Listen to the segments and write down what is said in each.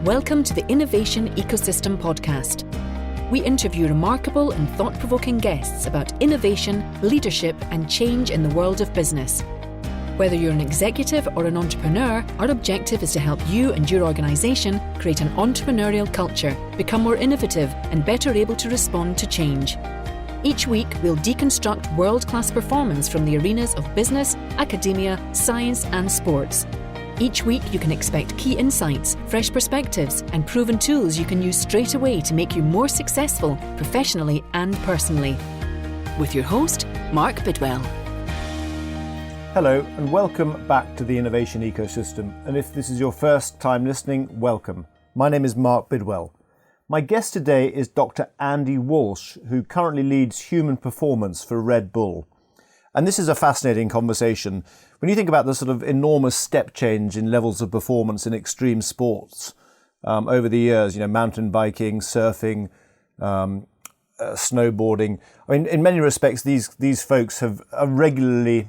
Welcome to the Innovation Ecosystem Podcast. We interview remarkable and thought-provoking guests about innovation, leadership, and change in the world of business. Whether you're an executive or an entrepreneur, our objective is to help you and your organisation create an entrepreneurial culture, become more innovative, and better able to respond to change. Each week, we'll deconstruct world-class performance from the arenas of business, academia, science, and sports. Each week, you can expect key insights, fresh perspectives, and proven tools you can use straight away to make you more successful professionally and personally. With your host, Mark Bidwell. Hello, and welcome back to the Innovation Ecosystem. And if this is your first time listening, welcome. My name is Mark Bidwell. My guest today is Dr. Andy-Walshe, who currently leads human performance for Red Bull. And this is a fascinating conversation. When you think about the sort of enormous step change in levels of performance in extreme sports over the years, mountain biking, surfing, snowboarding. I mean, in many respects, these folks are regularly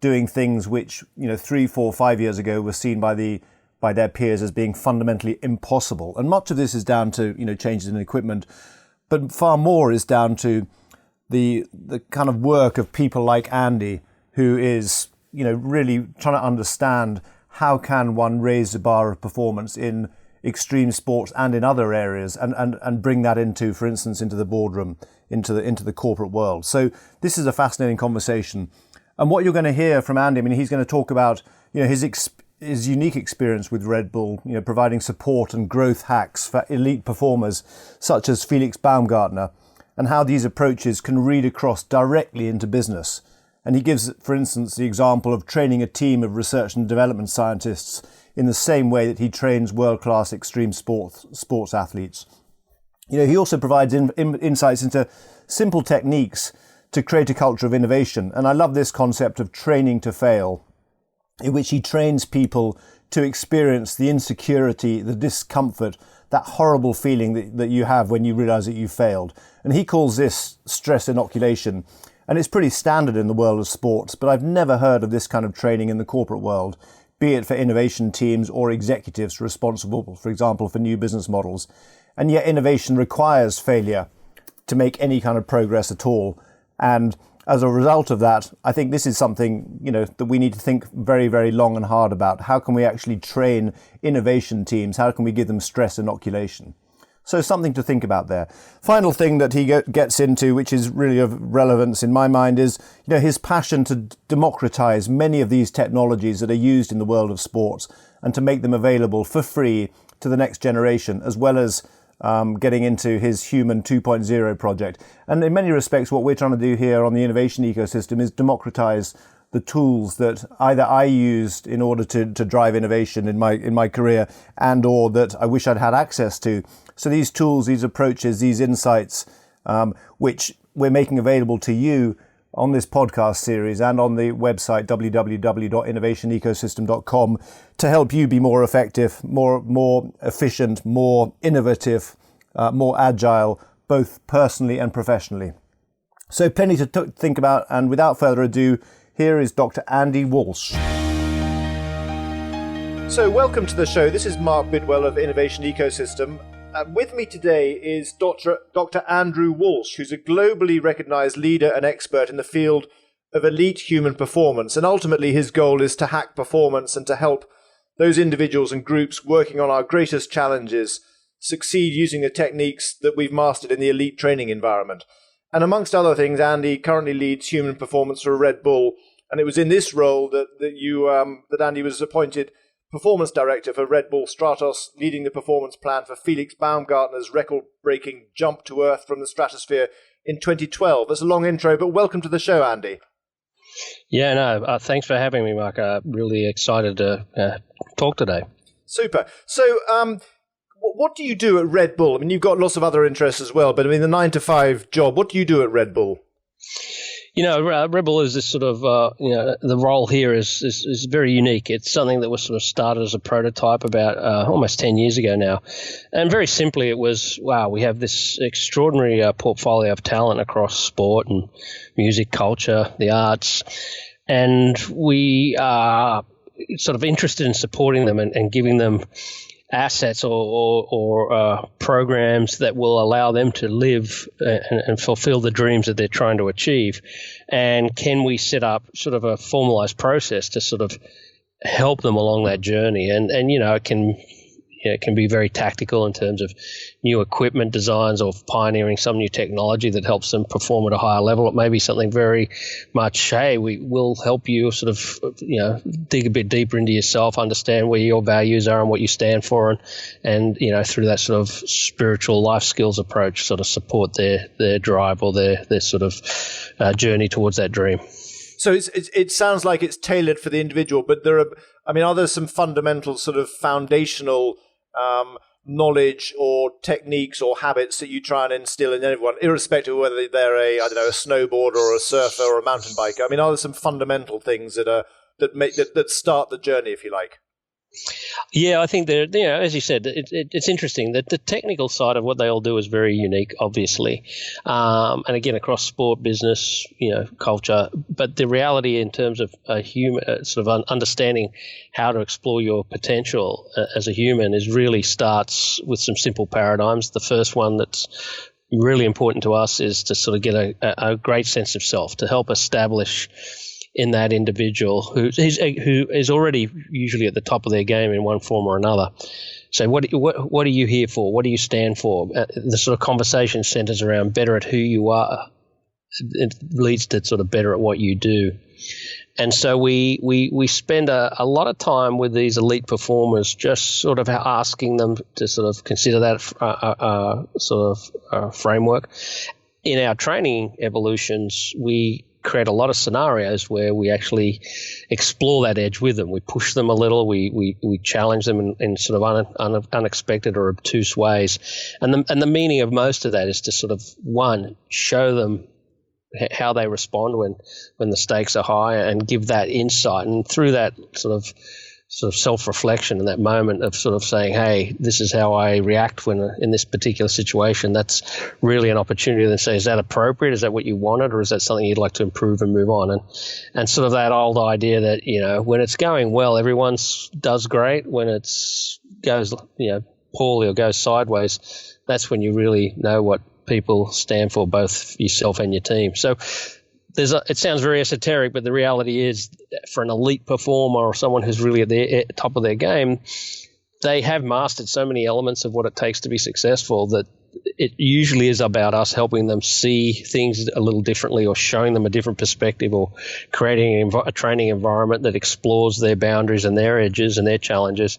doing things which, 3, 4, 5 years ago were seen by their peers as being fundamentally impossible. And much of this is down to, changes in equipment, but far more is down to the kind of work of people like Andy, who is, really trying to understand how can one raise the bar of performance in extreme sports and in other areas and bring that into, for instance, into the boardroom, into the corporate world. So this is a fascinating conversation. And what you're going to hear from Andy, he's going to talk about, his unique experience with Red Bull, providing support and growth hacks for elite performers such as Felix Baumgartner, and how these approaches can read across directly into business. And he gives, for instance, the example of training a team of research and development scientists in the same way that he trains world-class extreme sports athletes. He also provides insights into simple techniques to create a culture of innovation. And I love this concept of training to fail, in which he trains people to experience the insecurity, the discomfort, that horrible feeling that you have when you realize that you failed. And he calls this stress inoculation. And it's pretty standard in the world of sports, but I've never heard of this kind of training in the corporate world, be it for innovation teams or executives responsible, for example, for new business models. And yet innovation requires failure to make any kind of progress at all. And as a result of that, I think this is something, that we need to think very, very long and hard about. How can we actually train innovation teams? How can we give them stress inoculation? So something to think about there. Final thing that he gets into, which is really of relevance in my mind, is his passion to democratize many of these technologies that are used in the world of sports and to make them available for free to the next generation, as well as getting into his Human 2.0 project. And in many respects, what we're trying to do here on the innovation ecosystem is democratize the tools that either I used in order to drive innovation in my career, and or that I wish I'd had access to. So these tools, these approaches, these insights, which we're making available to you on this podcast series and on the website www.innovationecosystem.com to help you be more effective, more efficient, more innovative, more agile, both personally and professionally. So plenty to think about, and without further ado, here is Dr. Andy-Walshe. So welcome to the show. This is Mark Bidwell of Innovation Ecosystem. With me today is Dr. Andrew Walshe, who's a globally recognized leader and expert in the field of elite human performance. And ultimately, his goal is to hack performance and to help those individuals and groups working on our greatest challenges succeed using the techniques that we've mastered in the elite training environment. And amongst other things, Andy currently leads human performance for Red Bull. And it was in this role that Andy was appointed Performance Director for Red Bull Stratos, leading the performance plan for Felix Baumgartner's record-breaking jump to Earth from the stratosphere in 2012. That's a long intro, but welcome to the show, Andy. Yeah, no, thanks for having me, Mark. Really excited to talk today. Super. So, what do you do at Red Bull? You've got lots of other interests as well, but the 9-to-5 job, what do you do at Red Bull? Red Bull is this sort of, the role here is very unique. It's something that was sort of started as a prototype about almost 10 years ago now. And very simply, it was, wow, we have this extraordinary portfolio of talent across sport and music, culture, the arts. And we are sort of interested in supporting them and giving them assets or programs that will allow them to live and fulfill the dreams that they're trying to achieve? And can we set up sort of a formalized process to sort of help them along that journey? And it can be very tactical in terms of new equipment designs or pioneering some new technology that helps them perform at a higher level. It may be something very much, hey, we will help you sort of, dig a bit deeper into yourself, understand where your values are and what you stand for, and through that sort of spiritual life skills approach, sort of support their drive or their sort of journey towards that dream. So it sounds like it's tailored for the individual, but are there some fundamental sort of foundational knowledge or techniques or habits that you try and instill in everyone, irrespective of whether they're a snowboarder or a surfer or a mountain biker? Are there some fundamental things that start the journey, if you like? Yeah, I think that, as you said, it's interesting that the technical side of what they all do is very unique, obviously. And again, across sport, business, culture. But the reality in terms of a human, sort of understanding how to explore your potential as a human really starts with some simple paradigms. The first one that's really important to us is to sort of get a great sense of self, to help establish in that individual who is already usually at the top of their game in one form or another. So what are you here for? What do you stand for? The sort of conversation centers around better at who you are. It leads to sort of better at what you do. And so we spend a lot of time with these elite performers, just sort of asking them to sort of consider that framework. In our training evolutions, we create a lot of scenarios where we actually explore that edge with them. We push them a little. We challenge them in sort of unexpected or obtuse ways. And the meaning of most of that is to sort of, one, show them how they respond when the stakes are high, and give that insight. And through that sort of self-reflection in that moment of sort of saying, hey, this is how I react when in this particular situation, that's really an opportunity to say, is that appropriate? Is that what you wanted? Or is that something you'd like to improve and move on? And sort of that old idea that, when it's going well, everyone does great. When it goes, poorly or goes sideways, that's when you really know what people stand for, both yourself and your team. So it sounds very esoteric, but the reality is, for an elite performer or someone who's really at the top of their game, they have mastered so many elements of what it takes to be successful that it usually is about us helping them see things a little differently, or showing them a different perspective, or creating a training environment that explores their boundaries and their edges and their challenges.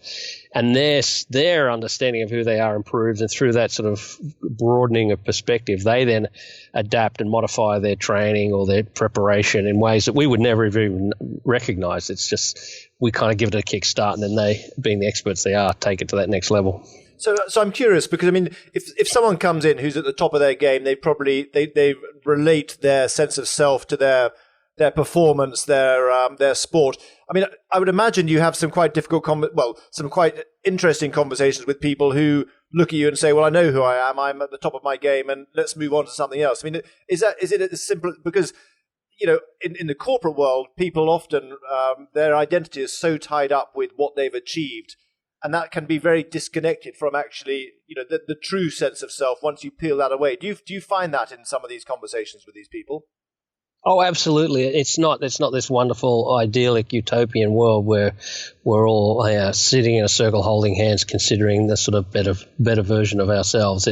And their understanding of who they are improves, and through that sort of broadening of perspective, they then adapt and modify their training or their preparation in ways that we would never even recognize. It's just we kind of give it a kickstart, and then they, being the experts they are, take it to that next level. So I'm curious, because if someone comes in who's at the top of their game, they relate their sense of self to their performance, their sport. I would imagine you have some quite difficult, some quite interesting conversations with people who look at you and say, well, I know who I am. I'm at the top of my game, and let's move on to something else. Is it as simple? Because in the corporate world, people often their identity is so tied up with what they've achieved. And that can be very disconnected from actually, the true sense of self once you peel that away. Do you find that in some of these conversations with these people? Oh, absolutely. It's not this wonderful, idyllic, utopian world where we're all sitting in a circle holding hands, considering the sort of better version of ourselves.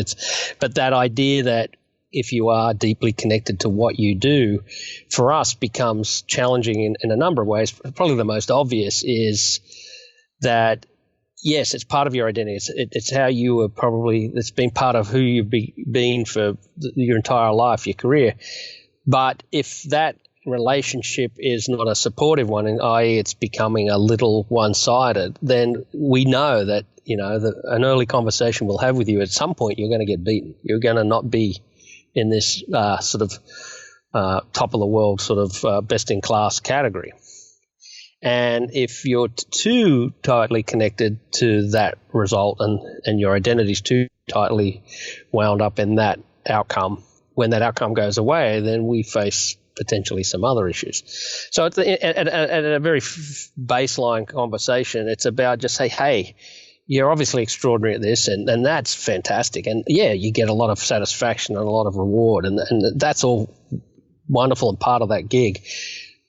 But that idea that if you are deeply connected to what you do, for us becomes challenging in a number of ways. Probably the most obvious is that, yes, it's part of your identity. It's how you are it's been part of who you've been for your entire life, your career. But if that relationship is not a supportive one, and i.e. it's becoming a little one-sided, then we know that, an early conversation we'll have with you, at some point you're going to get beaten. You're going to not be in this sort of top of the world sort of best-in-class category. And if you're too tightly connected to that result, and your identity's too tightly wound up in that outcome, when that outcome goes away, then we face potentially some other issues. So at a very baseline conversation, it's about just say, hey, you're obviously extraordinary at this, and that's fantastic. And yeah, you get a lot of satisfaction and a lot of reward, and that's all wonderful and part of that gig.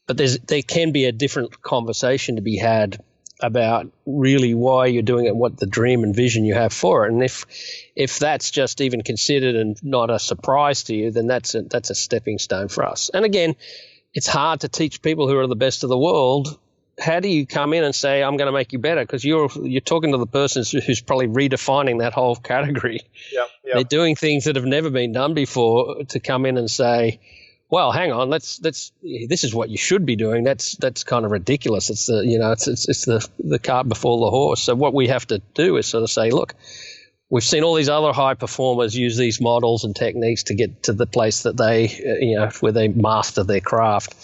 But there can be a different conversation to be had about really why you're doing it and what the dream and vision you have for it. And if that's just even considered and not a surprise to you, then that's a stepping stone for us. And again, it's hard to teach people who are the best of the world. How do you come in and say, I'm going to make you better? Because you're talking to the person who's probably redefining that whole category. Yeah. They're doing things that have never been done before to come in and say, well, hang on, this is what you should be doing. That's kind of ridiculous. It's the cart before the horse. So what we have to do is sort of say, look, we've seen all these other high performers use these models and techniques to get to the place that they, where they master their craft.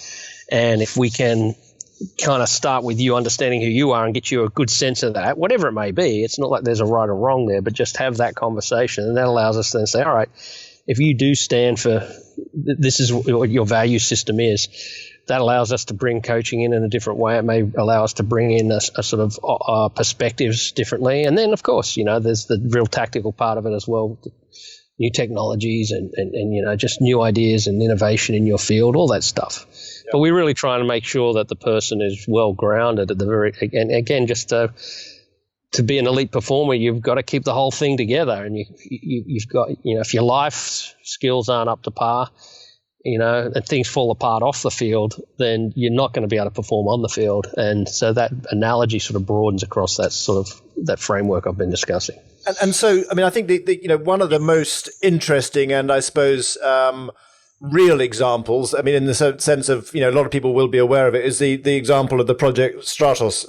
And if we can kind of start with you understanding who you are and get you a good sense of that, whatever it may be, it's not like there's a right or wrong there, but just have that conversation. And that allows us to then say, all right, if you do stand for this is what your value system is, that allows us to bring coaching in a different way. It may allow us to bring in a sort of perspectives differently. And then, of course, there's the real tactical part of it as well, new technologies and just new ideas and innovation in your field, all that stuff. Yeah. But we're really trying to make sure that the person is well grounded at the very, again, just to be an elite performer, you've got to keep the whole thing together. And you've got, if your life skills aren't up to par, and things fall apart off the field, then you're not going to be able to perform on the field. And so that analogy sort of broadens across that framework I've been discussing. And so, I mean, I think one of the most interesting and I suppose real examples, I mean, in the sense of, a lot of people will be aware of it, is the example of the Project Stratos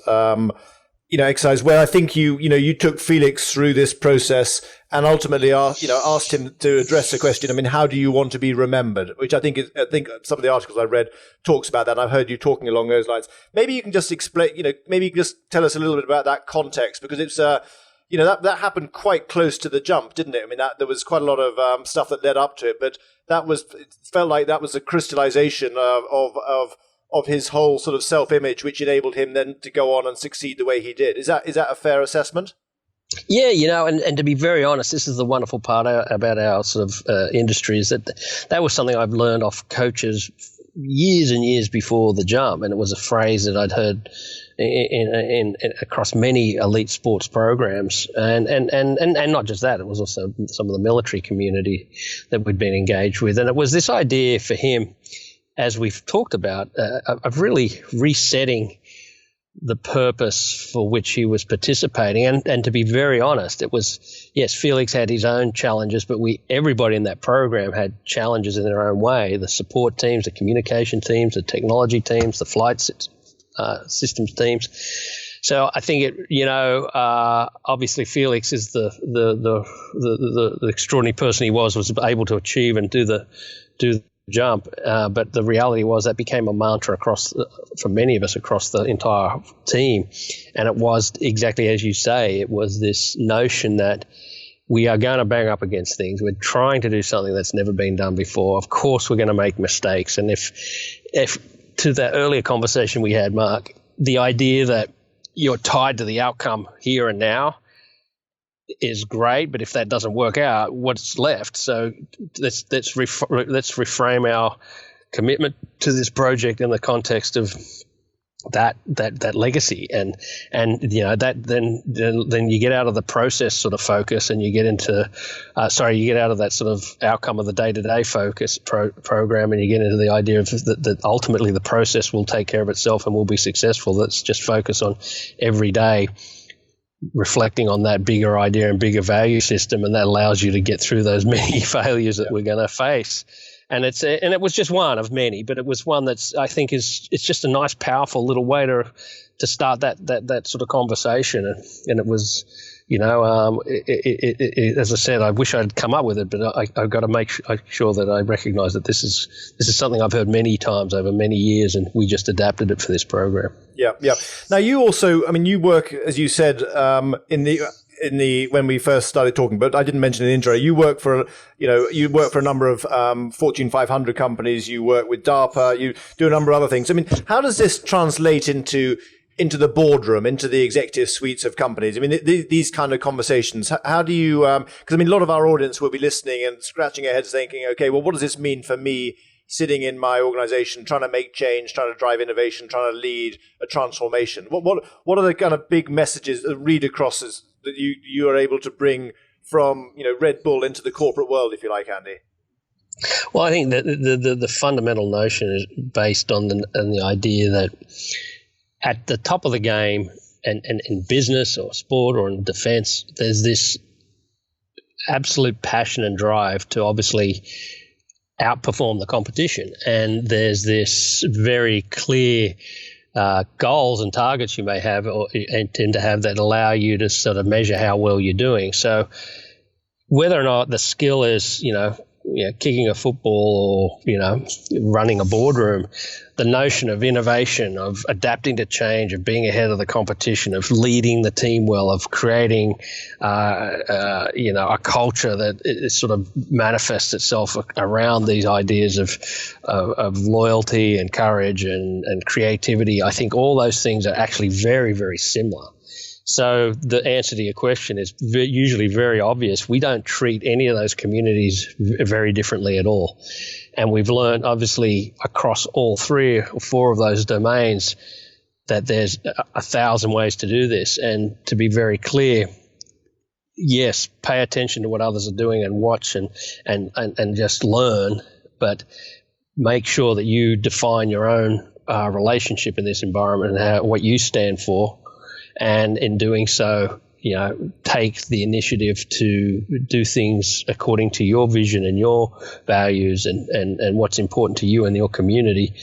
exercise, where I think you took Felix through this process and ultimately asked him to address the question. I mean, how do you want to be remembered? Which I think some of the articles I read talks about that. And I've heard you talking along those lines. Maybe you can just explain. Maybe you can just tell us a little bit about that context, because it's that happened quite close to the jump, didn't it? I mean, there was quite a lot of stuff that led up to it, but it felt like that was a crystallization of his whole sort of self-image, which enabled him then to go on and succeed the way he did. Is that a fair assessment? Yeah, and to be very honest, this is the wonderful part about our sort of industry, is that was something I've learned off coaches years and years before the jump, and it was a phrase that I'd heard in across many elite sports programs, and not just that, it was also some of the military community that we'd been engaged with, and it was this idea for him, as we've talked about, of really resetting the purpose for which he was participating. And to be very honest, it was, yes, Felix had his own challenges, but everybody in that program had challenges in their own way. The support teams, the communication teams, the technology teams, the flight systems teams. So I think obviously Felix is the extraordinary person he was able to achieve and do the jump, but the reality was that became a mantra for many of us across the entire team, and it was exactly as you say. It was this notion that we are going to bang up against things. We're trying to do something that's never been done before. Of course, we're going to make mistakes, and if to that earlier conversation we had, Mark, the idea that you're tied to the outcome here and now is great, but if that doesn't work out, what's left? So let's reframe our commitment to this project in the context of that legacy, and that then you get out of the process sort of focus, and you get into you get out of that sort of outcome of the day-to-day focus program, and you get into the idea of that ultimately the process will take care of itself and will be successful. Let's just focus on every day reflecting on that bigger idea and bigger value system, and that allows you to get through those many failures that we're going to face. And it was just one of many, but it was one that's, I think, it's just a nice, powerful little way to start that sort of conversation. And it was, as I said, I wish I'd come up with it, but I've got to make sure that I recognize that this is something I've heard many times over many years, and we just adapted it for this program. Yeah. Now you also, you work, as you said, in the when we first started talking, but I didn't mention in the intro, you work for a number of Fortune 500 companies. You work with DARPA. You do a number of other things. How does this translate into into the boardroom, into the executive suites of companies? I mean, these kind of conversations, how do you, because I mean, a lot of our audience will be listening and scratching their heads thinking, okay, well, what does this mean for me sitting in my organization, trying to make change, trying to drive innovation, trying to lead a transformation? What are the kind of big messages, read acrosses that you are able to bring from, Red Bull into the corporate world, if you like, Andy? Well, I think that the fundamental notion is based on the idea that at the top of the game, and in business or sport or in defense, there's this absolute passion and drive to obviously outperform the competition. And there's this very clear goals and targets you may have and tend to have that allow you to sort of measure how well you're doing. So whether or not the skill is, kicking a football or, running a boardroom, the notion of innovation, of adapting to change, of being ahead of the competition, of leading the team well, of creating, a culture that it sort of manifests itself around these ideas of loyalty and courage and creativity. I think all those things are actually very, very similar. So the answer to your question is usually very obvious. We don't treat any of those communities very differently at all. And we've learned, obviously, across all 3 or 4 of those domains that there's 1,000 ways to do this. And to be very clear, yes, pay attention to what others are doing and watch and just learn, but make sure that you define your own relationship in this environment and what you stand for. And in doing so, take the initiative to do things according to your vision and your values and what's important to you and your community.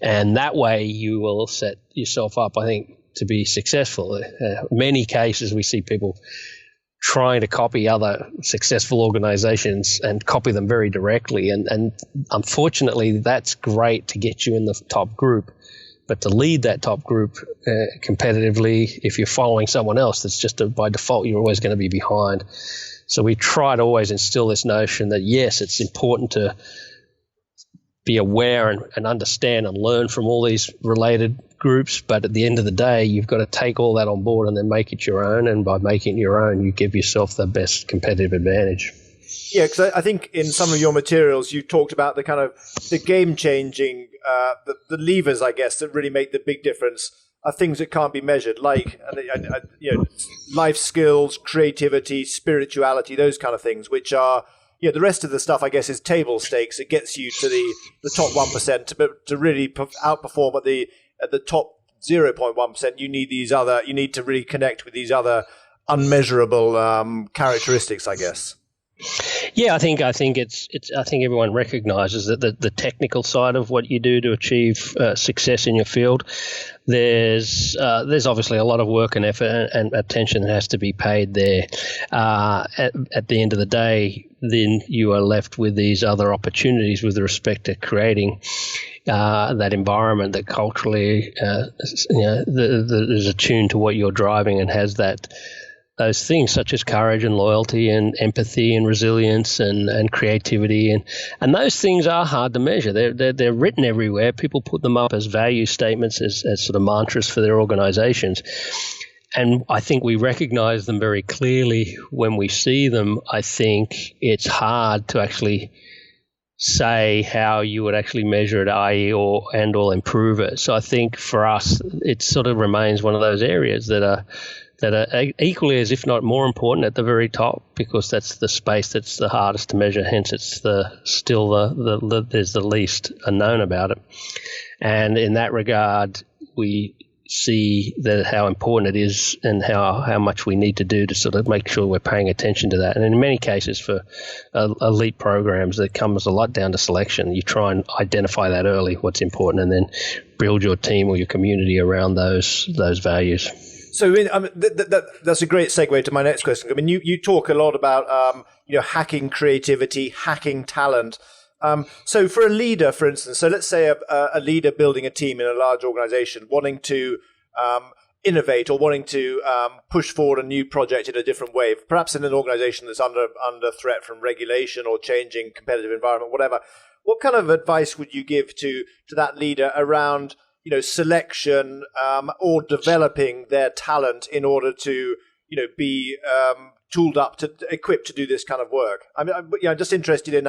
And that way you will set yourself up, I think, to be successful. Many cases we see people trying to copy other successful organizations and copy them very directly. And unfortunately, that's great to get you in the top group. But to lead that top group competitively, if you're following someone else, that's just by default, you're always going to be behind. So we try to always instill this notion that, yes, it's important to be aware and understand and learn from all these related groups. But at the end of the day, you've got to take all that on board and then make it your own. And by making it your own, you give yourself the best competitive advantage. Yeah, because I think in some of your materials, you talked about the kind of the game-changing, the levers, I guess, that really make the big difference are things that can't be measured, like life skills, creativity, spirituality, those kind of things, which are, the rest of the stuff, I guess, is table stakes. It gets you to the top 1%, to really outperform at the top 0.1%. You need to really connect with these other unmeasurable characteristics, I guess. Yeah, I think everyone recognizes that the technical side of what you do to achieve success in your field, there's obviously a lot of work and effort and attention that has to be paid there. At the end of the day, then you are left with these other opportunities with respect to creating that environment that culturally is attuned to what you're driving and has those things such as courage and loyalty and empathy and resilience and creativity and those things are hard to measure. They're written everywhere. People put them up as value statements, as sort of mantras for their organizations. And I think we recognize them very clearly when we see them. I think it's hard to actually say how you would actually measure it, i.e. or improve it. So I think for us, it sort of remains one of those areas that are equally as if not more important at the very top, because that's the space that's the hardest to measure. Hence, it's there's the least unknown about it. And in that regard, we see that how important it is and how much we need to do to sort of make sure we're paying attention to that. And in many cases for elite programs, that comes a lot down to selection. You try and identify that early, what's important, and then build your team or your community around those values. So that's a great segue to my next question. I mean, you talk a lot about hacking creativity, hacking talent. So for a leader, for instance, so let's say a leader building a team in a large organization, wanting to innovate or wanting to push forward a new project in a different way, perhaps in an organization that's under threat from regulation or changing competitive environment, whatever. What kind of advice would you give to that leader around selection or developing their talent in order to be tooled up equipped to do this kind of work? I'm just interested in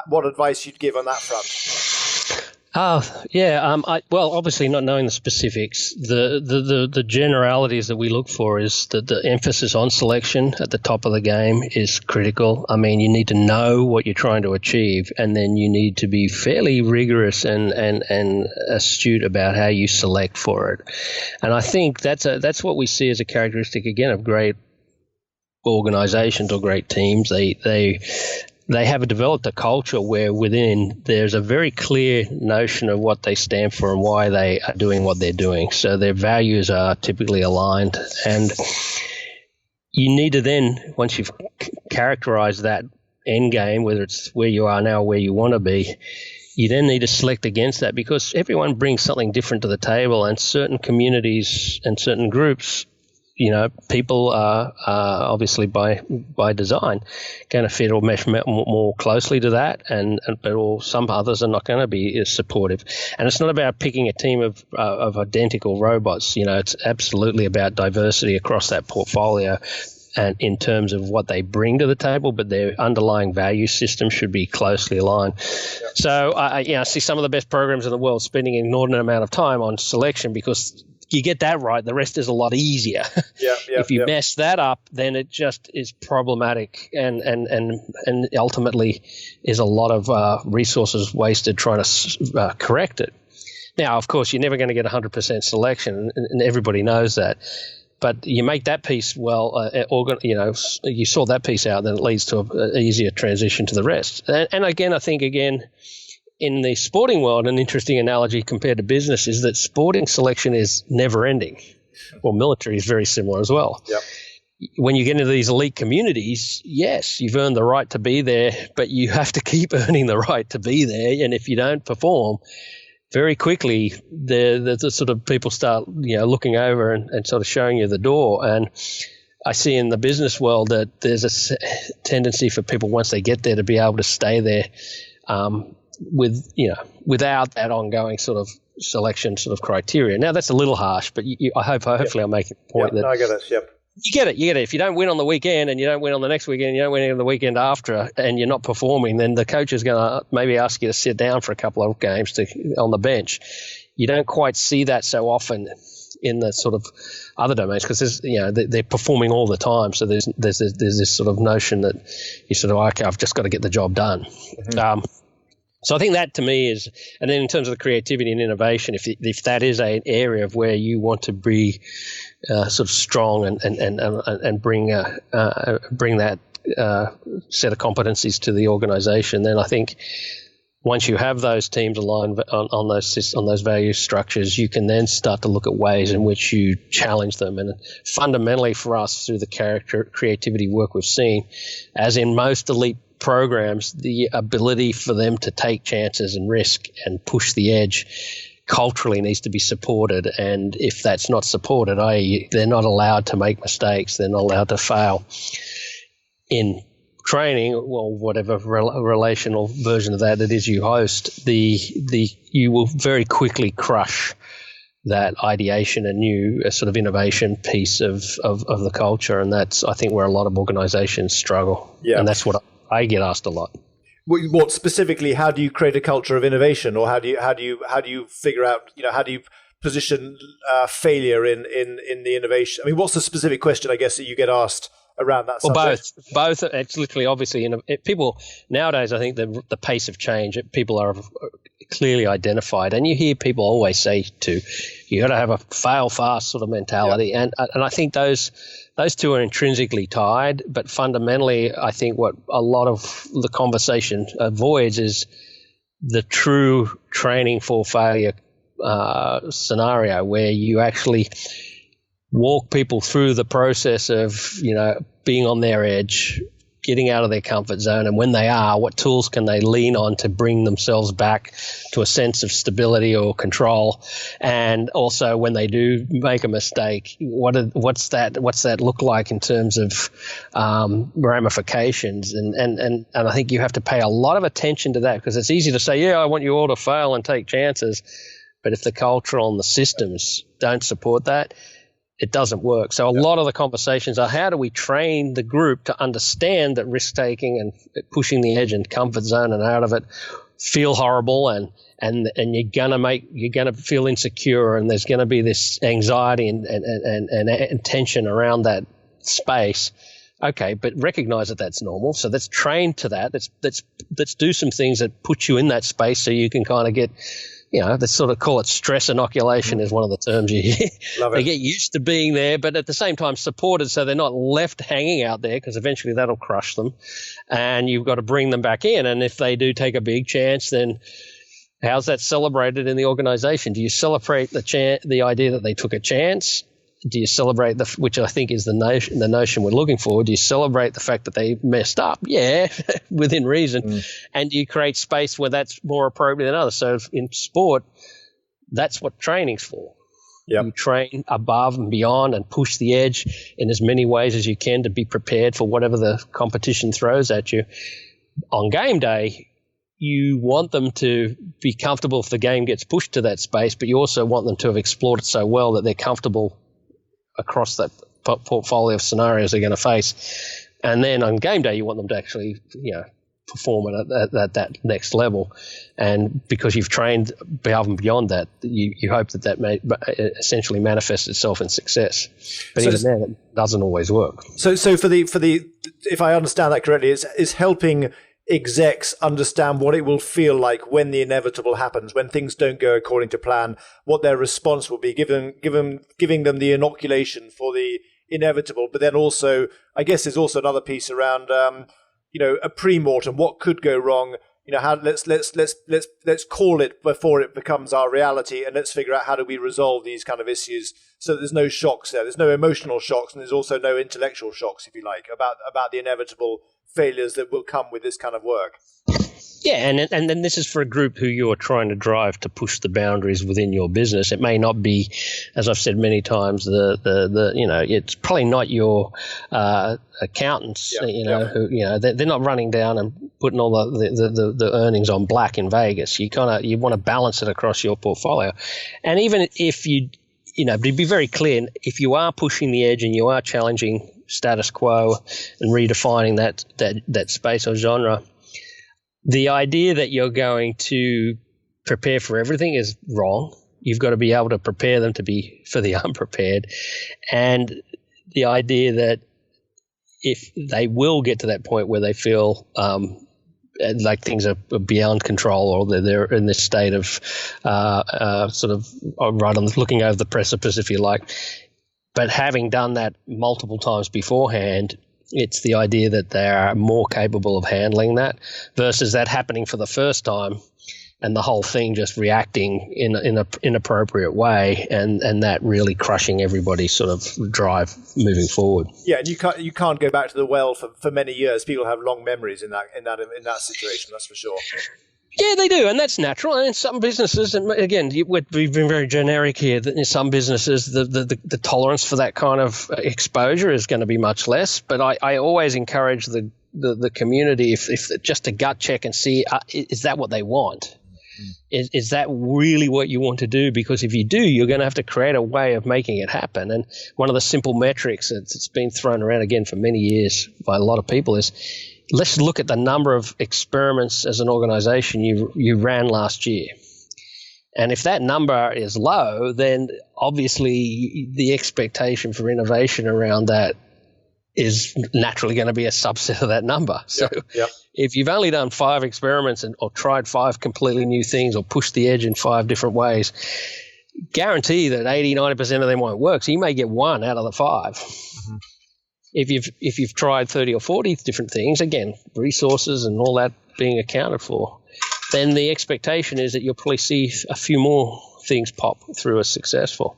what advice you'd give on that front. Well, obviously not knowing the specifics, the generalities that we look for is that the emphasis on selection at the top of the game is critical. I mean, you need to know what you're trying to achieve, and then you need to be fairly rigorous and astute about how you select for it. And I think that's what we see as a characteristic, again, of great organizations or great teams. They have developed a culture where within there's a very clear notion of what they stand for and why they are doing what they're doing. So their values are typically aligned. And you need to then, once you've characterized that end game, whether it's where you are now or where you want to be, you then need to select against that, because everyone brings something different to the table, and certain communities and certain groups, people are obviously by design going to fit or mesh more closely to that, but some others are not going to be as supportive. And it's not about picking a team of identical robots. It's absolutely about diversity across that portfolio, and in terms of what they bring to the table, but their underlying value system should be closely aligned. Yep. So I see some of the best programs in the world spending an inordinate amount of time on selection, because you get that right, the rest is a lot easier. If you mess that up, then it just is problematic, and ultimately is a lot of resources wasted trying to correct it. Now, of course, you're never going to get 100% selection, and everybody knows that. But you make that piece well, you sort that piece out, then it leads to an easier transition to the rest. And again, I think in the sporting world, an interesting analogy compared to business is that sporting selection is never ending. Well, military is very similar as well. Yep. When you get into these elite communities, yes, you've earned the right to be there, but you have to keep earning the right to be there. And if you don't perform, very quickly, the sort of people start, looking over and sort of showing you the door. And I see in the business world that there's a tendency for people, once they get there, to be able to stay there, without that ongoing sort of selection sort of criteria. Now, that's a little harsh, but hopefully I'm making a point that I get it. Yep. You get it. If you don't win on the weekend, and you don't win on the next weekend, and you don't win on the weekend after, and you're not performing, then the coach is going to maybe ask you to sit down for a couple of games on the bench. You don't quite see that so often in the sort of other domains, because they're performing all the time. So there's this sort of notion that you sort of, okay, I've just got to get the job done. Mm-hmm. So I think that to me is, and then in terms of the creativity and innovation, if that is an area of where you want to be sort of strong and bring that set of competencies to the organization, then I think once you have those teams aligned on those value structures, you can then start to look at ways in which you challenge them. And fundamentally for us, through the creativity work we've seen, as in most elite programs, the ability for them to take chances and risk and push the edge culturally needs to be supported. And if that's not supported, i.e. they're not allowed to make mistakes, they're not allowed to fail in training, well, whatever relational version of that it is you host, you will very quickly crush that ideation and new sort of innovation piece of the culture. And that's, I think, where a lot of organizations struggle. Yeah. And that's what I get asked a lot. What specifically? How do you create a culture of innovation, or how do you figure out? How do you position failure in the innovation? I mean, what's the specific question, I guess, that you get asked around that subject? Well, both. It's literally, obviously, people nowadays, I think the pace of change, people are clearly identified, and you hear people always say you got to have a fail fast sort of mentality, and I think those two are intrinsically tied, but fundamentally, I think what a lot of the conversation avoids is the true training for failure scenario, where you actually walk people through the process of, being on their edge, getting out of their comfort zone, and when they are, what tools can they lean on to bring themselves back to a sense of stability or control, and also when they do make a mistake, what's that look like in terms of ramifications, and I think you have to pay a lot of attention to that, because it's easy to say, I want you all to fail and take chances. But if the culture and the systems don't support that, it doesn't work. So a lot of the conversations are, how do we train the group to understand that risk-taking and pushing the edge and comfort zone and out of it feel horrible, and you're gonna feel insecure, and there's gonna be this anxiety and tension around that space. Okay, but recognize that that's normal. So let's train to that. Let's do some things that put you in that space so you can kind of get, let's sort of call it stress inoculation is one of the terms you hear. Love it. They get used to being there, but at the same time supported so they're not left hanging out there, because eventually that'll crush them. And you've got to bring them back in. And if they do take a big chance, then how's that celebrated in the organization? Do you celebrate the idea that they took a chance? Do you celebrate which I think is the notion we're looking for? Do you celebrate the fact that they messed up? Yeah, within reason. And do you create space where that's more appropriate than others? So in sport, that's what training's for. Yep. You train above and beyond and push the edge in as many ways as you can to be prepared for whatever the competition throws at you. On game day, you want them to be comfortable if the game gets pushed to that space, but you also want them to have explored it so well that they're comfortable across that portfolio of scenarios they're going to face. And then on game day, you want them to actually, perform at that next level. And because you've trained above and beyond that, you hope that may essentially manifest itself in success. But even then, it doesn't always work. So for the if I understand that correctly, is helping execs understand what it will feel like when the inevitable happens, when things don't go according to plan, what their response will be, giving them the inoculation for the inevitable. But then also, I guess there's also another piece around, a pre-mortem, what could go wrong. Let's call it before it becomes our reality, and let's figure out how do we resolve these kind of issues so that there's no shocks there. There's no emotional shocks, and there's also no intellectual shocks, if you like, about the inevitable failures that will come with this kind of work. Yeah, and then this is for a group who you're trying to drive to push the boundaries within your business. It may not be, as I've said many times, it's probably not your accountants, who they're not running down and putting all the earnings on black in Vegas. You want to balance it across your portfolio, and even if to be very clear, if you are pushing the edge and you are challenging status quo and redefining that space or genre, the idea that you're going to prepare for everything is wrong. You've got to be able to prepare them to be for the unprepared. And the idea that if they will get to that point where they feel like things are beyond control, or they're in this state of sort of right on looking over the precipice, if you like, but having done that multiple times beforehand, it's the idea that they are more capable of handling that versus that happening for the first time and the whole thing just reacting in an inappropriate way and that really crushing everybody's sort of drive moving forward. Yeah, and you can't go back to the well for many years. People have long memories in that situation, that's for sure. Yeah, they do, and that's natural. And in some businesses, and again, we've been very generic here, that in some businesses the tolerance for that kind of exposure is going to be much less. But I always encourage the community, if just a gut check and see, is that what they want? Is that really what you want to do? Because if you do, you're going to have to create a way of making it happen. And one of the simple metrics that's been thrown around again for many years by a lot of people is, let's look at the number of experiments as an organization you ran last year. And if that number is low, then obviously the expectation for innovation around that is naturally going to be a subset of that number. So if you've only done 5 experiments or tried 5 completely new things or pushed the edge in 5 different ways, guarantee that 80-90% of them won't work. So you may get 1 out of the 5. Mm-hmm. If you've tried 30 or 40 different things, again, resources and all that being accounted for, then the expectation is that you'll probably see a few more things pop through as successful.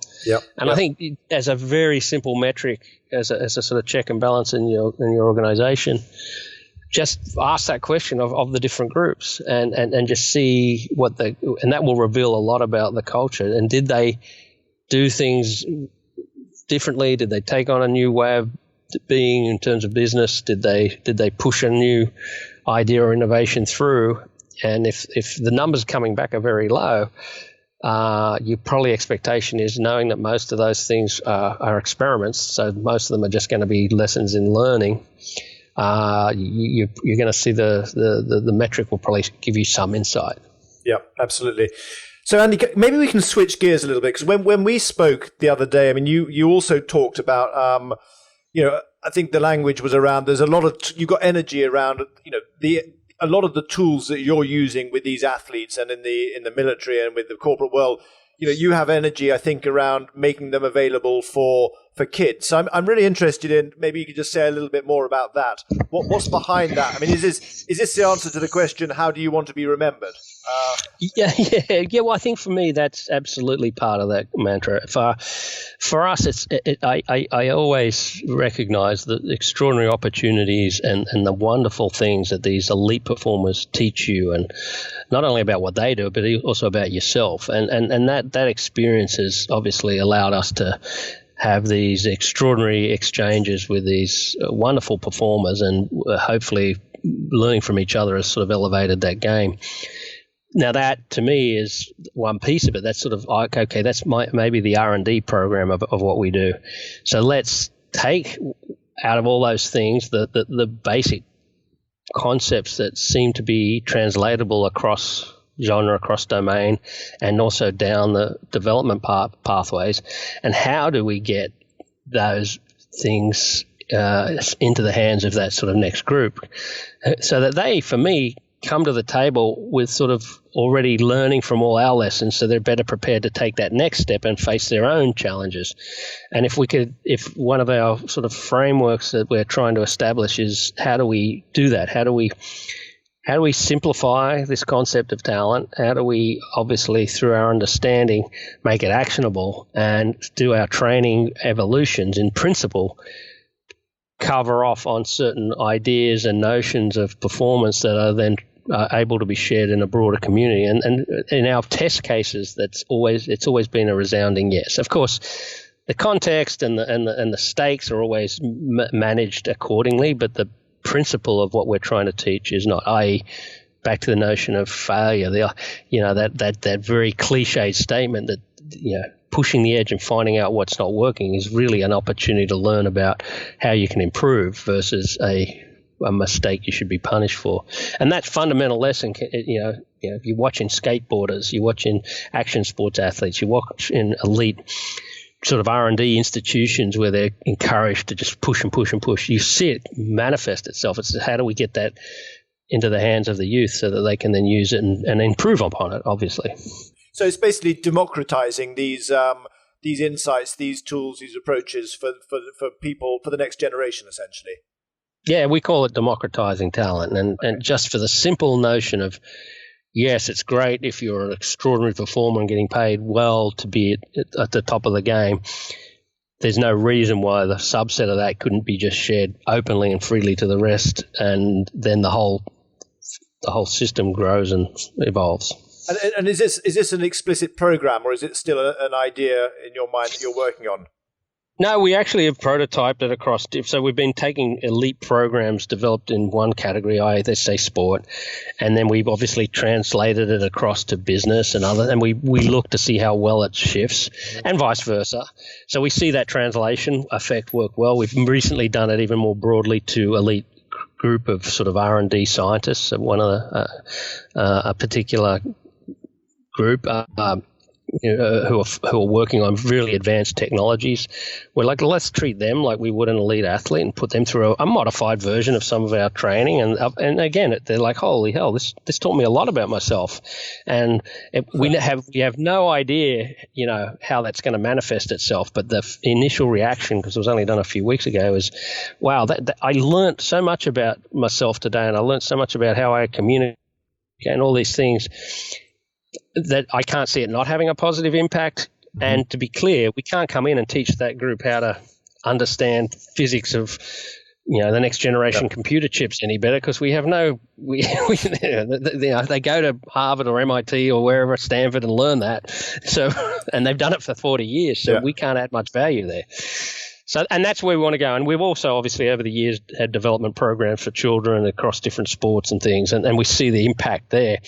I think as a very simple metric, as a sort of check and balance in your organization, just ask that question of the different groups and just see and that will reveal a lot about the culture. And did they do things differently? Did they take on a new way of being in terms of business? Did they push a new idea or innovation through? And if the numbers coming back are very low, your probably expectation is knowing that most of those things are experiments, so most of them are just going to be lessons in learning. You're going to see the metric will probably give you some insight. Yeah, absolutely. So, Andy, maybe we can switch gears a little bit, because when we spoke the other day, I mean, you also talked about, I think the language was around. There's a lot of you got energy around, a lot of the tools that you're using with these athletes and in the military and with the corporate world. You have energy, I think, around making them available for kids. So I'm really interested in, maybe you could just say a little bit more about that. What's behind that? I mean, is this the answer to the question, how do you want to be remembered? Yeah. Well, I think for me, that's absolutely part of that mantra. For us, I always recognize the extraordinary opportunities and the wonderful things that these elite performers teach you, and not only about what they do, but also about yourself. And that experience has obviously allowed us to have these extraordinary exchanges with these wonderful performers, and hopefully learning from each other has sort of elevated that game. Now, that to me is one piece of it. That's sort of like, okay, that's maybe the R&D program of what we do. So let's take out of all those things the basic concepts that seem to be translatable across genre, across domain, and also down the development pathways. And how do we get those things into the hands of that sort of next group, so that they, for me, come to the table with sort of already learning from all our lessons, so they're better prepared to take that next step and face their own challenges. And if one of our sort of frameworks that we're trying to establish is, how do we do that? How do we simplify this concept of talent? How do we, obviously, through our understanding, make it actionable, and do our training evolutions in principle cover off on certain ideas and notions of performance that are then able to be shared in a broader community? And in our test cases, it's always been a resounding yes. Of course, the context and the stakes are always managed accordingly, but the principle of what we're trying to teach is not. I.e., back to the notion of failure, that very cliched statement that pushing the edge and finding out what's not working is really an opportunity to learn about how you can improve versus a mistake you should be punished for. And that fundamental lesson, if you're watching skateboarders, you're watching action sports athletes, you watch in elite sort of R&D institutions where they're encouraged to just push and push and push, you see it manifest itself. It's how do we get that into the hands of the youth so that they can then use it and improve upon it, obviously. So it's basically democratizing these insights, these tools, these approaches for people, for the next generation, essentially. Yeah, we call it democratizing talent, and just for the simple notion of, yes, it's great if you're an extraordinary performer and getting paid well to be at the top of the game. There's no reason why the subset of that couldn't be just shared openly and freely to the rest, and then the whole system grows and evolves. And is this an explicit program, or is it still an idea in your mind that you're working on? No, we actually have prototyped it across. So we've been taking elite programs developed in one category, let's say sport, and then we've obviously translated it across to business and other, and we look to see how well it shifts, and vice versa. So we see that translation effect work well. We've recently done it even more broadly to elite group of sort of R&D scientists. One of a particular group who are working on really advanced technologies. We're like, let's treat them like we would an elite athlete and put them through a modified version of some of our training. And again, they're like, holy hell, this taught me a lot about myself. And we have no idea, how that's going to manifest itself. But the initial reaction, because it was only done a few weeks ago, is, wow, I learned so much about myself today, and I learned so much about how I communicate and all these things, that I can't see it not having a positive impact. And to be clear, we can't come in and teach that group how to understand physics of, the next generation computer chips any better, because we have they go to Harvard or MIT or wherever, Stanford, and learn that. So, and they've done it for 40 years. So we can't add much value there. So, and that's where we want to go. And we've also, obviously, over the years had development programs for children across different sports and things. And we see the impact there.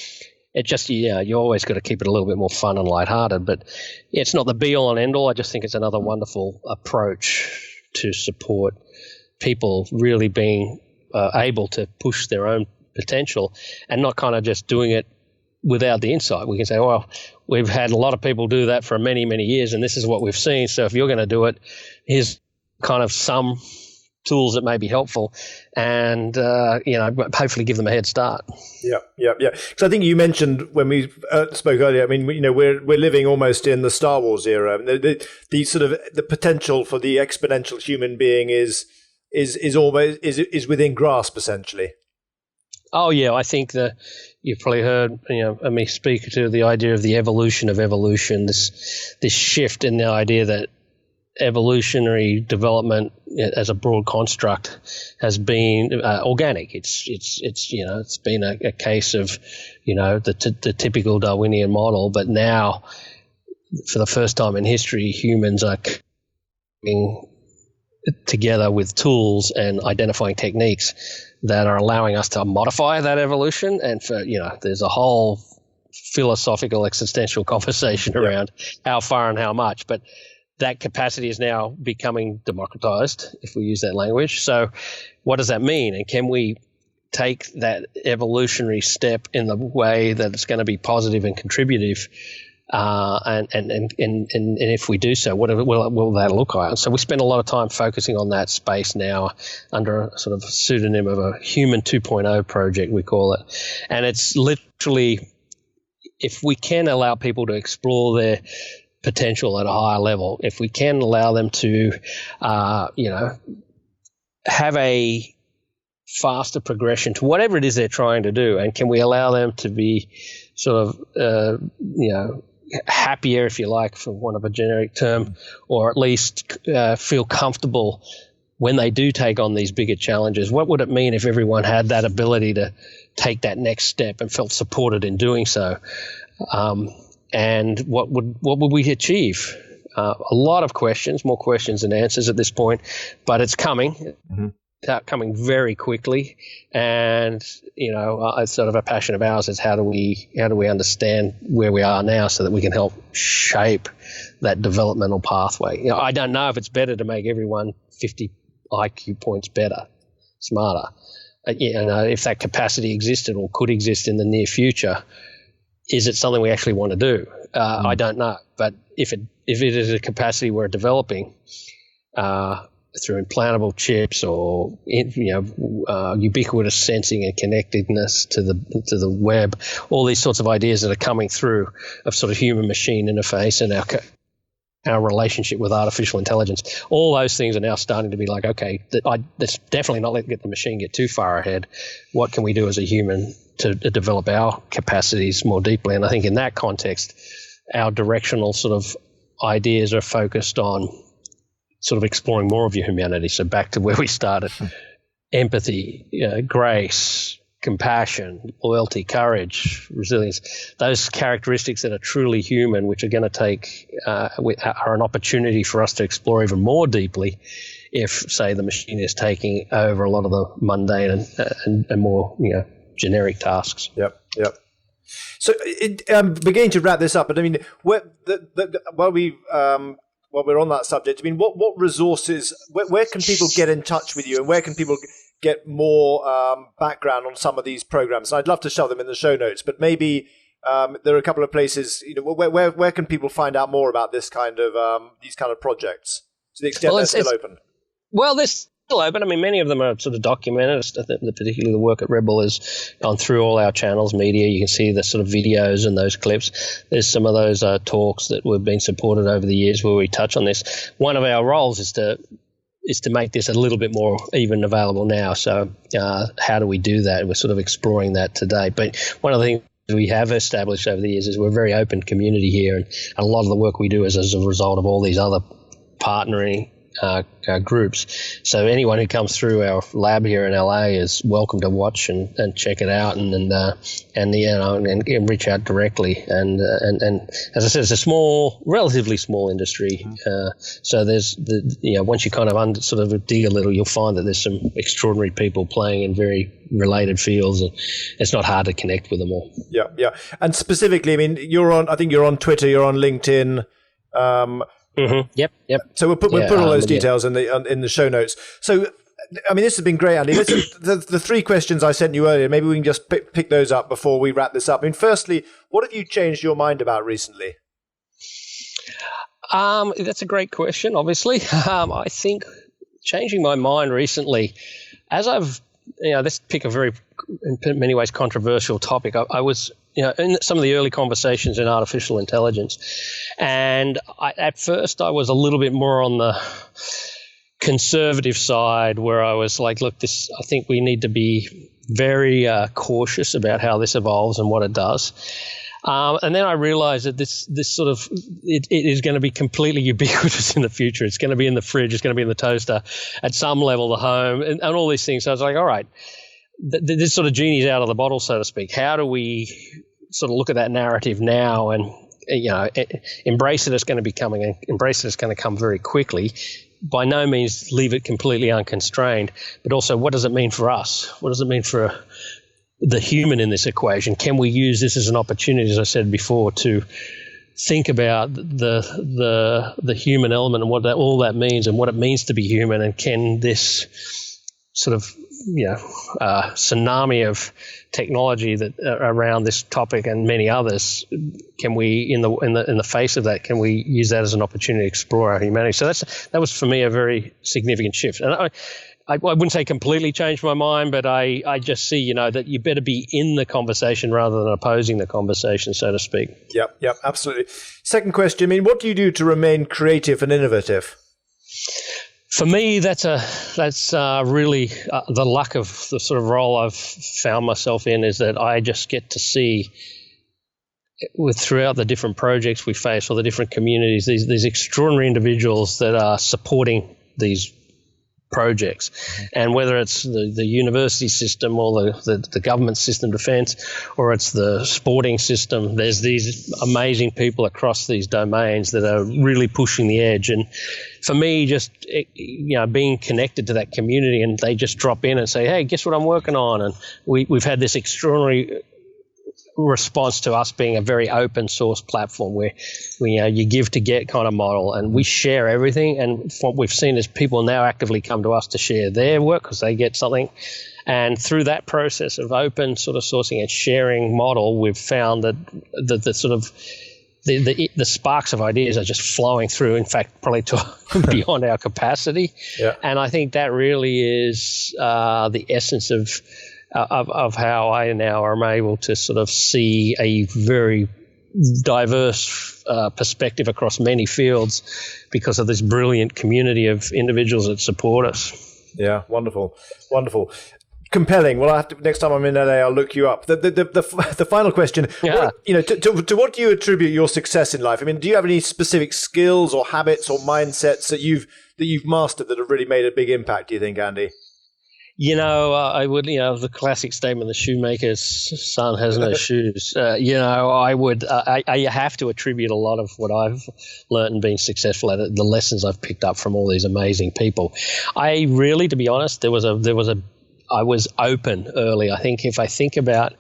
it just, you always got to keep it a little bit more fun and lighthearted. But it's not the be-all and end-all. I just think it's another wonderful approach to support people really being able to push their own potential and not kind of just doing it without the insight. We can say, well, we've had a lot of people do that for many, many years, and this is what we've seen. So if you're going to do it, here's kind of some tools that may be helpful, and hopefully give them a head start. Yeah. Because I think you mentioned when we spoke earlier, I mean, we're living almost in the Star Wars era. The sort of the potential for the exponential human being is within grasp, essentially. Oh yeah, I think that you've probably heard me speak to the idea of the evolution of evolution. This shift in the idea that evolutionary development as a broad construct has been organic. It's been a case of the typical Darwinian model, but now for the first time in history, humans are coming together with tools and identifying techniques that are allowing us to modify that evolution. And there's a whole philosophical existential conversation around how far and how much, but that capacity is now becoming democratized, if we use that language. So what does that mean? And can we take that evolutionary step in the way that it's going to be positive and contributive? And if we do so, what will that look like? So we spend a lot of time focusing on that space now under a sort of pseudonym of a Human 2.0 project, we call it. And it's literally, if we can allow people to explore their potential at a higher level, if we can allow them to, have a faster progression to whatever it is they're trying to do, and can we allow them to be sort of, happier, if you like, for want of a generic term, or at least feel comfortable when they do take on these bigger challenges? What would it mean if everyone had that ability to take that next step and felt supported in doing so? And what would we achieve? A lot of questions, more questions than answers at this point, but it's coming. Mm-hmm. Coming very quickly, and it's sort of a passion of ours is how do we understand where we are now so that we can help shape that developmental pathway. I don't know if it's better to make everyone 50 IQ points better, smarter. If that capacity existed or could exist in the near future, is it something we actually want to do? I don't know, but if it is a capacity we're developing, through implantable chips or ubiquitous sensing and connectedness to the web, all these sorts of ideas that are coming through of sort of human-machine interface and our relationship with artificial intelligence, all those things are now starting to be like, okay, let's definitely not let the machine get too far ahead. What can we do as a human to develop our capacities more deeply? And I think in that context, our directional sort of ideas are focused on sort of exploring more of your humanity. So back to where we started, empathy, grace, compassion, loyalty, courage, resilience, those characteristics that are truly human, which are going to are an opportunity for us to explore even more deeply if, say, the machine is taking over a lot of the mundane and more, generic tasks. Yep. So beginning to wrap this up, but I mean, while we're on that subject, I mean, what resources, where can people get in touch with you, and where can people get more background on some of these programs? And I'd love to show them in the show notes, but maybe there are a couple of places, where can people find out more about this kind of these kind of projects, to the extent they're still open? Well, they're still open. I mean, many of them are sort of documented. Particularly the work at Rebel has gone through all our channels, media. You can see the sort of videos and those clips. There's some of those talks that we've been supported over the years where we touch on this. One of our roles is to make this a little bit more even available now. So how do we do that? We're sort of exploring that today. But one of the things we have established over the years is we're a very open community here, and a lot of the work we do is as a result of all these other partnering groups. So anyone who comes through our lab here in LA is welcome to watch and check it out and reach out directly. And as I said, it's a relatively small industry. So there's once you kind of sort of dig a little, you'll find that there's some extraordinary people playing in very related fields, and it's not hard to connect with them all. Yeah. And specifically, I mean, I think you're on Twitter, you're on LinkedIn. Yep. So we'll put all those details in the show notes. So, I mean, this has been great, Andy. Listen, the three questions I sent you earlier, maybe we can just pick those up before we wrap this up. I mean, firstly, what have you changed your mind about recently? That's a great question, obviously. I think changing my mind recently, as I've, let's pick a very, in many ways, controversial topic. I was, in some of the early conversations in artificial intelligence, and at first I was a little bit more on the conservative side, where I was like, look, I think we need to be very cautious about how this evolves and what it does. And then I realized that this sort of it is going to be completely ubiquitous in the future. It's going to be in the fridge. It's going to be in the toaster, at some level, the home, and all these things. So I was like, all right, this sort of genie's out of the bottle, so to speak. How do we sort of look at that narrative now and embrace it? It's going to come very quickly. By no means leave it completely unconstrained, but also what does it mean for us? What does it mean for the human in this equation? Can we use this as an opportunity, as I said before, to think about the human element and what all that means and what it means to be human? And can this sort of tsunami of technology that around this topic and many others, can we in the face of that, can we use that as an opportunity to explore our humanity? So that was for me a very significant shift. And I wouldn't say completely changed my mind, but I just see, that you better be in the conversation rather than opposing the conversation, so to speak. Yep, absolutely. Second question, I mean, what do you do to remain creative and innovative? For me, that's really the luck of the sort of role I've found myself in, is that I just get to see throughout the different projects we face or the different communities, these extraordinary individuals that are supporting these projects. And whether it's the university system or the government system, defense, or it's the sporting system, there's these amazing people across these domains that are really pushing the edge. And for me, just being connected to that community, and they just drop in and say, hey, guess what I'm working on? And we've had this extraordinary response to us being a very open source platform where you give to get kind of model, and we share everything. And what we've seen is people now actively come to us to share their work because they get something. And through that process of open sort of sourcing and sharing model, we've found that the sort of the sparks of ideas are just flowing through, in fact, probably to beyond our capacity. Yeah. And I think that really is the essence of how I now am able to sort of see a very diverse perspective across many fields because of this brilliant community of individuals that support us. Yeah, wonderful. Compelling. Well, I have to, next time I'm in LA, I'll look you up. The final question. Yeah. To what do you attribute your success in life? I mean, do you have any specific skills or habits or mindsets that you've mastered that have really made a big impact, do you think, Andy? I would, the classic statement, the shoemaker's son has no shoes. I would, I have to attribute a lot of what I've learned and been successful at it, the lessons I've picked up from all these amazing people. I really, to be honest, I was open early. I think if I think about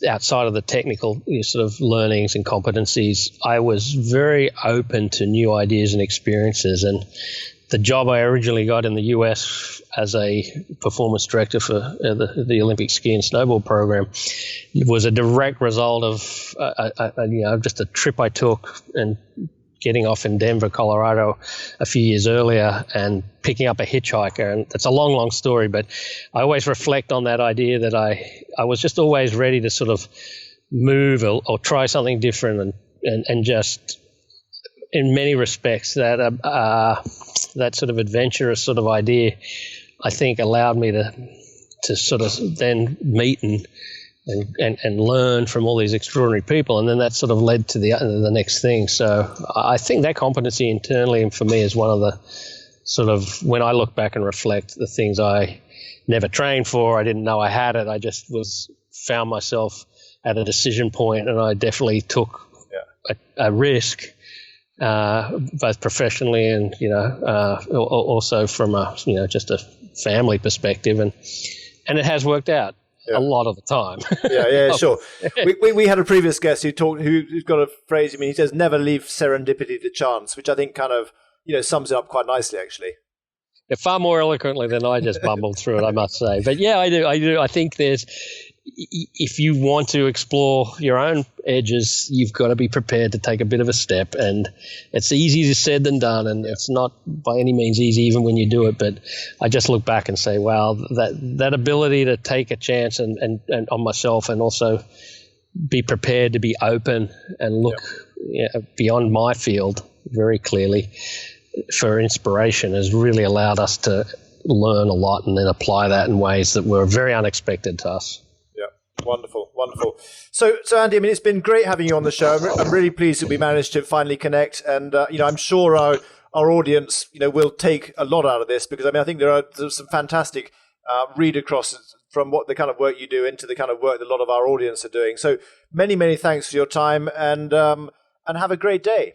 outside of the technical sort of learnings and competencies, I was very open to new ideas and experiences. And the job I originally got in the US as a performance director for the Olympic ski and snowboard program was a direct result of just a trip I took and getting off in Denver, Colorado a few years earlier and picking up a hitchhiker. And it's a long, long story, but I always reflect on that idea that I was just always ready to sort of move or try something different and just in many respects that sort of adventurous sort of idea, I think, allowed me to sort of then meet and and learn from all these extraordinary people. And then that sort of led to the next thing. So I think that competency internally for me is one of the sort of, when I look back and reflect, the things I never trained for, I didn't know I had it. I just found myself at a decision point, and I definitely took a risk, both professionally and, also from just a family perspective. And it has worked out. Yeah. A lot of the time. Yeah, sure. We had a previous guest who's got a phrase. I mean, he says, "Never leave serendipity to chance," which I think kind of sums it up quite nicely, actually. Yeah, far more eloquently than I just bumbled through it, I must say. But yeah, I do. I think if you want to explore your own edges, you've got to be prepared to take a bit of a step. And it's easier said than done, and it's not by any means easy even when you do it. But I just look back and say, wow, that ability to take a chance and on myself, and also be prepared to be open and look beyond my field very clearly for inspiration has really allowed us to learn a lot and then apply that in ways that were very unexpected to us. Wonderful. So Andy, I mean, it's been great having you on the show. I'm really pleased that we managed to finally connect, and I'm sure our audience, will take a lot out of this, because I think there's some fantastic read across from what the kind of work you do into the kind of work that a lot of our audience are doing. So many thanks for your time, and have a great day.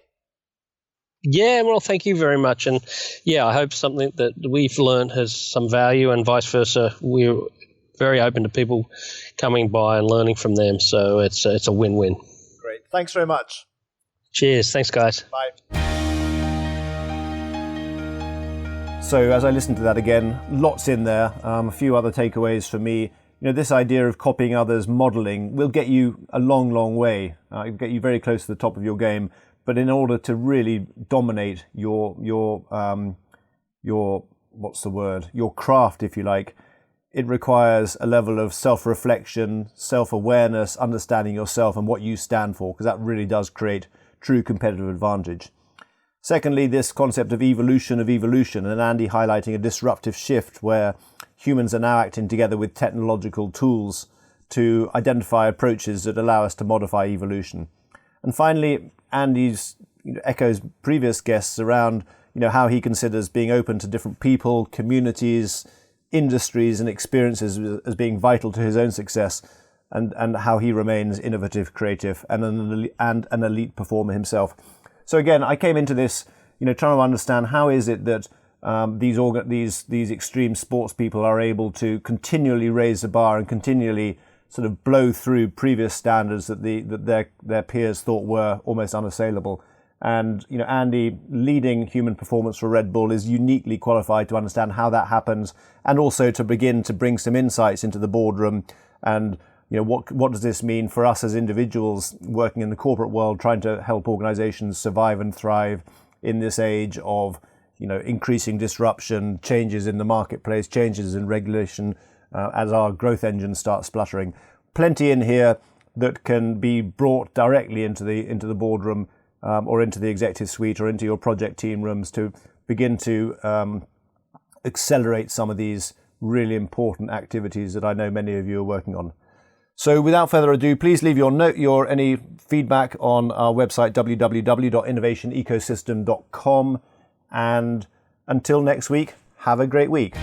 Yeah, well, thank you very much, and I hope something that we've learned has some value, and vice versa. We're very open to people coming by and learning from them. So it's a win-win. Great. Thanks very much. Cheers. Thanks, guys. Bye. So as I listened to that again, lots in there. A few other takeaways for me. This idea of copying others, modeling, will get you a long way. It'll get you very close to the top of your game. But in order to really dominate your what's the word? Your craft, if you like, it requires a level of self-reflection, self-awareness, understanding yourself and what you stand for, because that really does create true competitive advantage. Secondly, this concept of evolution, and Andy highlighting a disruptive shift where humans are now acting together with technological tools to identify approaches that allow us to modify evolution. And finally, Andy's echoes previous guests around how he considers being open to different people, communities, industries and experiences as being vital to his own success, and how he remains innovative, creative, and an elite performer himself. So again, I came into this, trying to understand how is it that these extreme sports people are able to continually raise the bar and continually sort of blow through previous standards that their peers thought were almost unassailable. And Andy, leading human performance for Red Bull, is uniquely qualified to understand how that happens, and also to begin to bring some insights into the boardroom. And what does this mean for us as individuals working in the corporate world, trying to help organizations survive and thrive in this age of increasing disruption, changes in the marketplace, changes in regulation, as our growth engine starts spluttering. Plenty in here that can be brought directly into the boardroom, or into the executive suite, or into your project team rooms, to begin to accelerate some of these really important activities that I know many of you are working on. So without further ado, please leave your any feedback on our website, www.innovationecosystem.com. And until next week, have a great week.